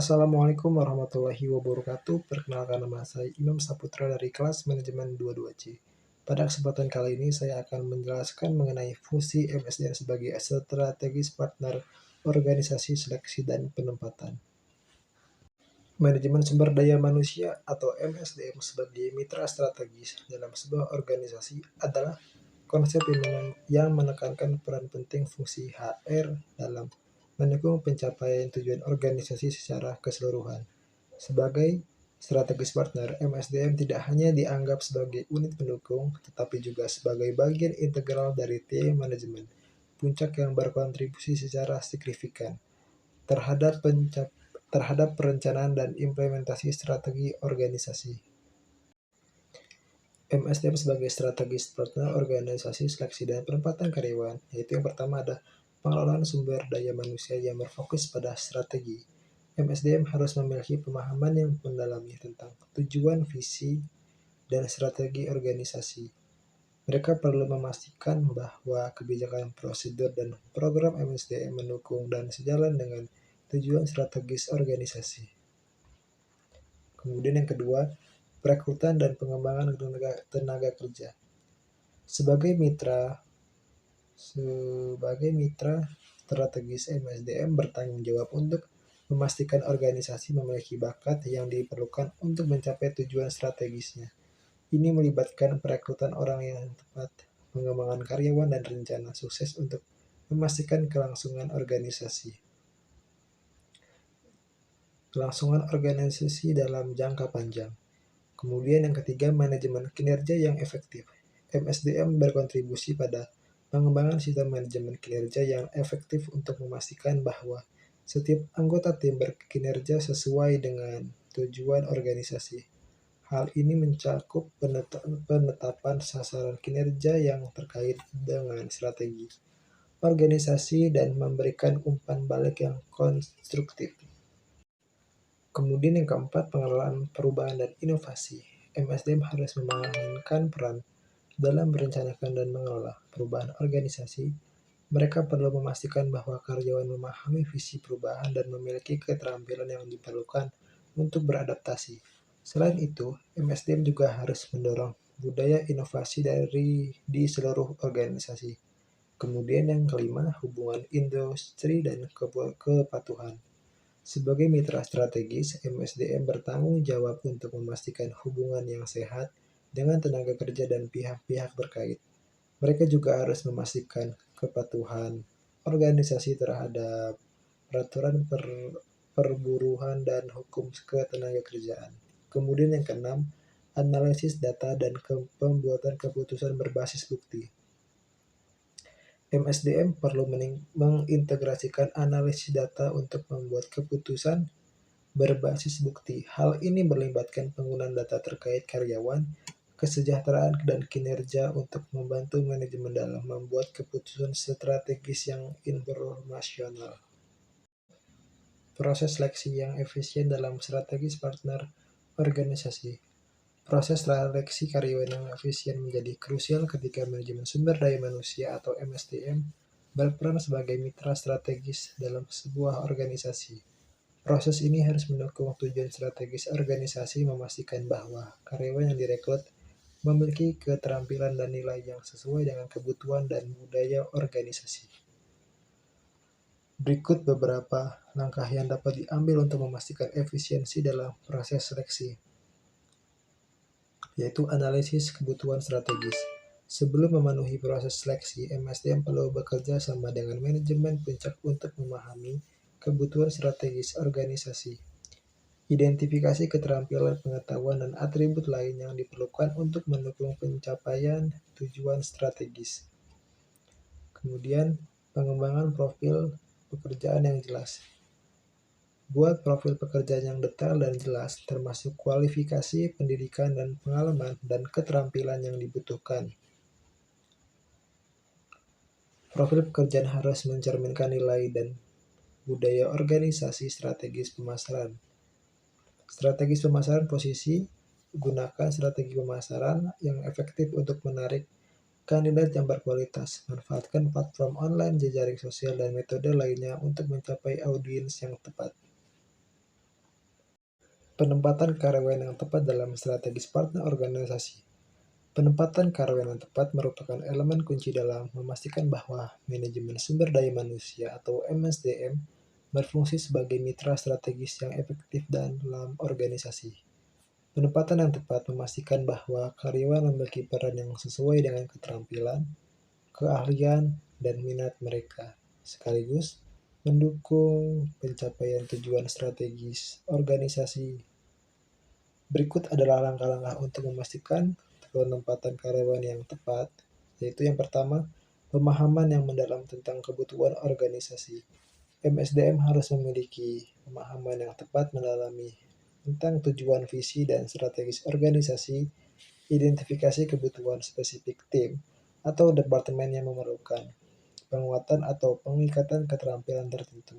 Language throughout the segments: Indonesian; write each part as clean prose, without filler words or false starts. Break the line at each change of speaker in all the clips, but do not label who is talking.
Assalamualaikum warahmatullahi wabarakatuh. Perkenalkan, nama saya Imam Saputra dari kelas manajemen 22C. Pada kesempatan kali ini saya akan menjelaskan mengenai fungsi MSDM sebagai strategis partner organisasi seleksi dan penempatan. Manajemen sumber daya manusia atau MSDM sebagai mitra strategis dalam sebuah organisasi adalah konsep yang menekankan peran penting fungsi HR dalam mendukung pencapaian tujuan organisasi secara keseluruhan. Sebagai strategis partner, MSDM tidak hanya dianggap sebagai unit pendukung, tetapi juga sebagai bagian integral dari tim manajemen puncak yang berkontribusi secara signifikan terhadap perencanaan dan implementasi strategi organisasi. MSDM sebagai strategis partner organisasi seleksi dan penempatan karyawan, yaitu yang pertama ada pengelolaan sumber daya manusia yang berfokus pada strategi. MSDM harus memiliki pemahaman yang mendalami tentang tujuan, visi, dan strategi organisasi. Mereka perlu memastikan bahwa kebijakan, prosedur, dan program MSDM mendukung dan sejalan dengan tujuan strategis organisasi. Kemudian yang kedua, perekrutan dan pengembangan tenaga kerja. Sebagai mitra strategis, MSDM bertanggung jawab untuk memastikan organisasi memiliki bakat yang diperlukan untuk mencapai tujuan strategisnya. Ini melibatkan perekrutan orang yang tepat, pengembangan karyawan, dan rencana sukses untuk memastikan kelangsungan organisasi dalam jangka panjang. Kemudian yang ketiga, manajemen kinerja yang efektif. MSDM berkontribusi pada pengembangan sistem manajemen kinerja yang efektif untuk memastikan bahwa setiap anggota tim berkinerja sesuai dengan tujuan organisasi. Hal ini mencakup penetapan sasaran kinerja yang terkait dengan strategi organisasi dan memberikan umpan balik yang konstruktif. Kemudian yang keempat, pengelolaan perubahan dan inovasi. MSDM harus memainkan peran dalam merencanakan dan mengelola perubahan organisasi. Mereka perlu memastikan bahwa karyawan memahami visi perubahan dan memiliki keterampilan yang diperlukan untuk beradaptasi. Selain itu, MSDM juga harus mendorong budaya inovasi di seluruh organisasi. Kemudian yang kelima, hubungan industri dan kepatuhan. Sebagai mitra strategis, MSDM bertanggung jawab untuk memastikan hubungan yang sehat dengan tenaga kerja dan pihak-pihak terkait. Mereka juga harus memastikan kepatuhan organisasi terhadap peraturan perburuhan dan hukum ketenagakerjaan. Kemudian yang keenam, analisis data dan pembuatan keputusan berbasis bukti. MSDM perlu mengintegrasikan analisis data untuk membuat keputusan berbasis bukti. Hal ini melibatkan penggunaan data terkait karyawan, kesejahteraan, dan kinerja untuk membantu manajemen dalam membuat keputusan strategis yang informasional. Proses seleksi yang efisien dalam strategis partner organisasi. Proses seleksi karyawan yang efisien menjadi krusial ketika manajemen sumber daya manusia atau MSDM berperan sebagai mitra strategis dalam sebuah organisasi. Proses ini harus mendukung tujuan strategis organisasi, memastikan bahwa karyawan yang direkrut memiliki keterampilan dan nilai yang sesuai dengan kebutuhan dan budaya organisasi. Berikut beberapa langkah yang dapat diambil untuk memastikan efisiensi dalam proses seleksi, yaitu analisis kebutuhan strategis. Sebelum memenuhi proses seleksi, MSDM perlu bekerja sama dengan manajemen puncak untuk memahami kebutuhan strategis organisasi. Identifikasi keterampilan, pengetahuan, dan atribut lain yang diperlukan untuk mendukung pencapaian tujuan strategis. Kemudian, pengembangan profil pekerjaan yang jelas. Buat profil pekerjaan yang detail dan jelas, termasuk kualifikasi, pendidikan, dan pengalaman, dan keterampilan yang dibutuhkan. Profil pekerjaan harus mencerminkan nilai dan budaya organisasi. Strategis pemasaran. Strategis pemasaran posisi. Gunakan strategi pemasaran yang efektif untuk menarik kandidat yang berkualitas. Manfaatkan platform online, jejaring sosial, dan metode lainnya untuk mencapai audiens yang tepat. Penempatan karyawan yang tepat dalam strategis partner organisasi. Penempatan karyawan yang tepat merupakan elemen kunci dalam memastikan bahwa manajemen sumber daya manusia atau MSDM berfungsi sebagai mitra strategis yang efektif dalam organisasi. Penempatan yang tepat memastikan bahwa karyawan memiliki peran yang sesuai dengan keterampilan, keahlian, dan minat mereka, sekaligus mendukung pencapaian tujuan strategis organisasi. Berikut adalah langkah-langkah untuk memastikan penempatan karyawan yang tepat, yaitu yang pertama, pemahaman yang mendalam tentang kebutuhan organisasi. MSDM harus memiliki pemahaman yang tepat mendalami tentang tujuan visi dan strategis organisasi, identifikasi kebutuhan spesifik tim atau departemen yang memerlukan penguatan atau pengikatan keterampilan tertentu,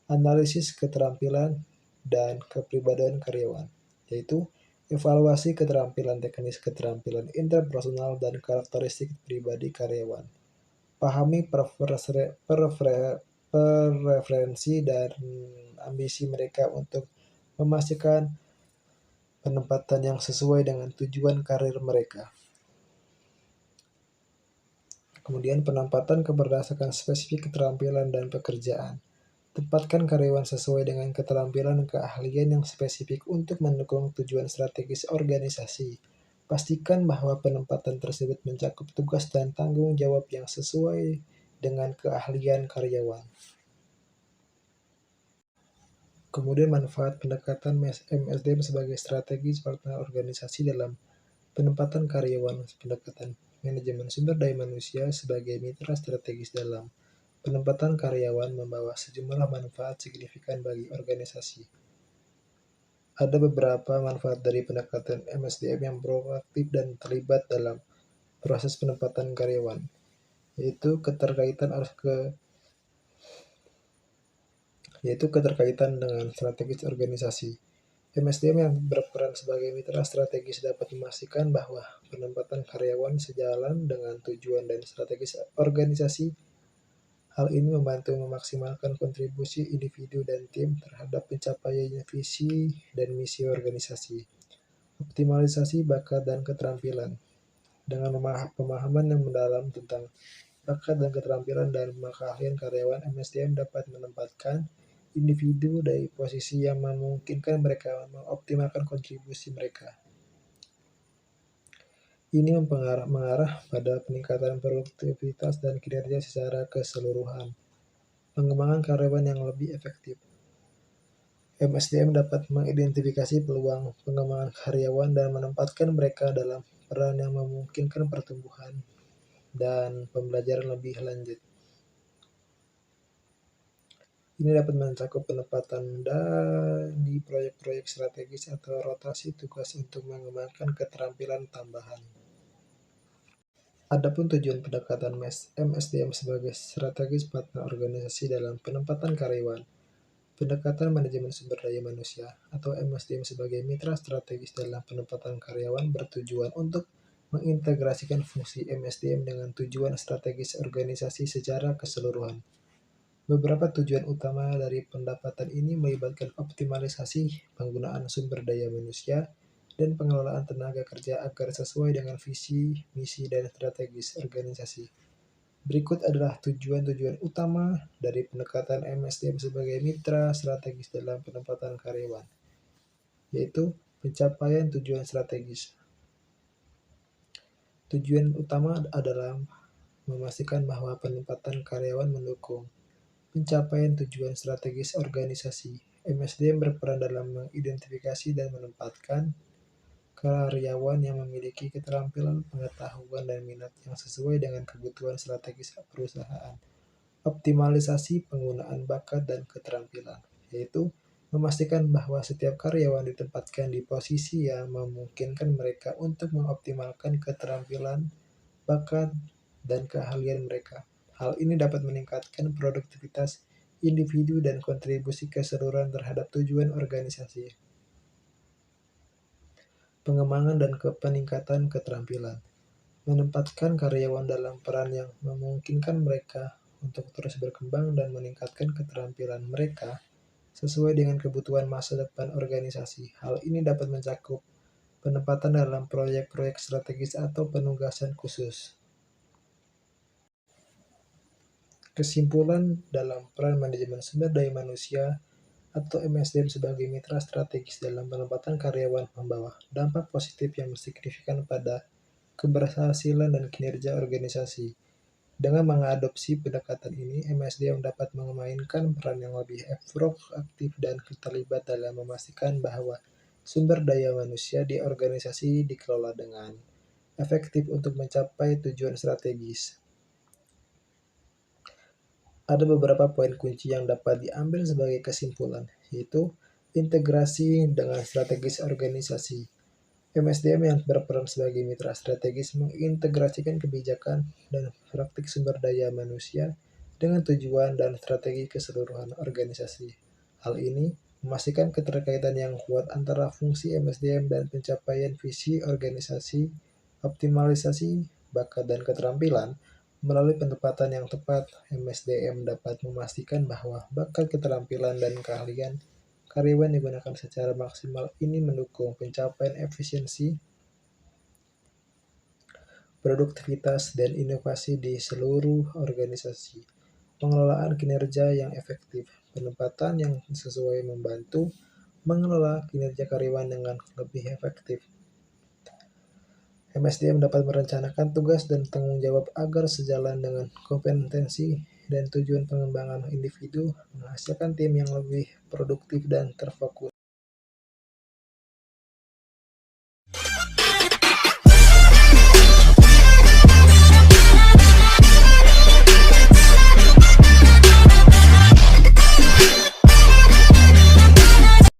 analisis keterampilan dan kepribadian karyawan, yaitu evaluasi keterampilan teknis, keterampilan interpersonal, dan karakteristik pribadi karyawan. Pahami preferensi dan ambisi mereka untuk memastikan penempatan yang sesuai dengan tujuan karir mereka. Kemudian penempatan berdasarkan spesifik keterampilan dan pekerjaan. Tempatkan karyawan sesuai dengan keterampilan dan keahlian yang spesifik untuk mendukung tujuan strategis organisasi. Pastikan bahwa penempatan tersebut mencakup tugas dan tanggung jawab yang sesuai dengan keahlian karyawan. Kemudian manfaat pendekatan MSDM sebagai strategi partner organisasi dalam penempatan karyawan. Pendekatan manajemen sumber daya manusia sebagai mitra strategis dalam penempatan karyawan membawa sejumlah manfaat signifikan bagi organisasi. Ada beberapa manfaat dari pendekatan MSDM yang proaktif dan terlibat dalam proses penempatan karyawan, yaitu keterkaitan dengan strategis organisasi. MSDM yang berperan sebagai mitra strategis dapat memastikan bahwa penempatan karyawan sejalan dengan tujuan dan strategis organisasi. Hal ini membantu memaksimalkan kontribusi individu dan tim terhadap pencapaian visi dan misi organisasi. Optimalisasi bakat dan keterampilan. Dengan pemahaman yang mendalam tentang bakat dan keterampilan dan keahlian karyawan, MSDM dapat menempatkan individu dari posisi yang memungkinkan mereka mengoptimalkan kontribusi mereka. Ini mengarah pada peningkatan produktivitas dan kinerja secara keseluruhan. Pengembangan karyawan yang lebih efektif. MSDM dapat mengidentifikasi peluang pengembangan karyawan dan menempatkan mereka dalam peran yang memungkinkan pertumbuhan dan pembelajaran lebih lanjut. Ini dapat mencakup penempatan di proyek-proyek strategis atau rotasi tugas untuk mengembangkan keterampilan tambahan. Adapun tujuan pendekatan MSDM sebagai strategis partner organisasi dalam penempatan karyawan. Pendekatan manajemen sumber daya manusia atau MSDM sebagai mitra strategis dalam penempatan karyawan bertujuan untuk mengintegrasikan fungsi MSDM dengan tujuan strategis organisasi secara keseluruhan. Beberapa tujuan utama dari pendekatan ini melibatkan optimalisasi penggunaan sumber daya manusia dan pengelolaan tenaga kerja agar sesuai dengan visi, misi, dan strategis organisasi. Berikut adalah tujuan-tujuan utama dari pendekatan MSDM sebagai mitra strategis dalam penempatan karyawan, yaitu pencapaian tujuan strategis. Tujuan utama adalah memastikan bahwa penempatan karyawan mendukung pencapaian tujuan strategis organisasi. MSDM berperan dalam mengidentifikasi dan menempatkan karyawan yang memiliki keterampilan, pengetahuan, dan minat yang sesuai dengan kebutuhan strategis perusahaan. Optimalisasi penggunaan bakat dan keterampilan, yaitu memastikan bahwa setiap karyawan ditempatkan di posisi yang memungkinkan mereka untuk mengoptimalkan keterampilan, bakat, dan keahlian mereka. Hal ini dapat meningkatkan produktivitas individu dan kontribusi keseluruhan terhadap tujuan organisasi. Pengembangan dan peningkatan keterampilan. Menempatkan karyawan dalam peran yang memungkinkan mereka untuk terus berkembang dan meningkatkan keterampilan mereka sesuai dengan kebutuhan masa depan organisasi. Hal ini dapat mencakup penempatan dalam proyek-proyek strategis atau penugasan khusus. Kesimpulan dalam peran manajemen sumber daya manusia atau MSDM sebagai mitra strategis dalam penempatan karyawan membawa dampak positif yang signifikan pada keberhasilan dan kinerja organisasi. Dengan mengadopsi pendekatan ini, MSDM dapat memainkan peran yang lebih proaktif dan terlibat dalam memastikan bahwa sumber daya manusia di organisasi dikelola dengan efektif untuk mencapai tujuan strategis. Ada beberapa poin kunci yang dapat diambil sebagai kesimpulan, yaitu integrasi dengan strategis organisasi. MSDM yang berperan sebagai mitra strategis mengintegrasikan kebijakan dan praktik sumber daya manusia dengan tujuan dan strategi keseluruhan organisasi. Hal ini memastikan keterkaitan yang kuat antara fungsi MSDM dan pencapaian visi organisasi, optimalisasi bakat dan keterampilan. Melalui penempatan yang tepat, MSDM dapat memastikan bahwa bakat, keterampilan, dan keahlian karyawan digunakan secara maksimal. Ini mendukung pencapaian efisiensi, produktivitas, dan inovasi di seluruh organisasi. Pengelolaan kinerja yang efektif, penempatan yang sesuai membantu mengelola kinerja karyawan dengan lebih efektif. MSDM dapat merencanakan tugas dan tanggung jawab agar sejalan dengan kompetensi dan tujuan pengembangan individu, menghasilkan tim yang lebih produktif dan terfokus.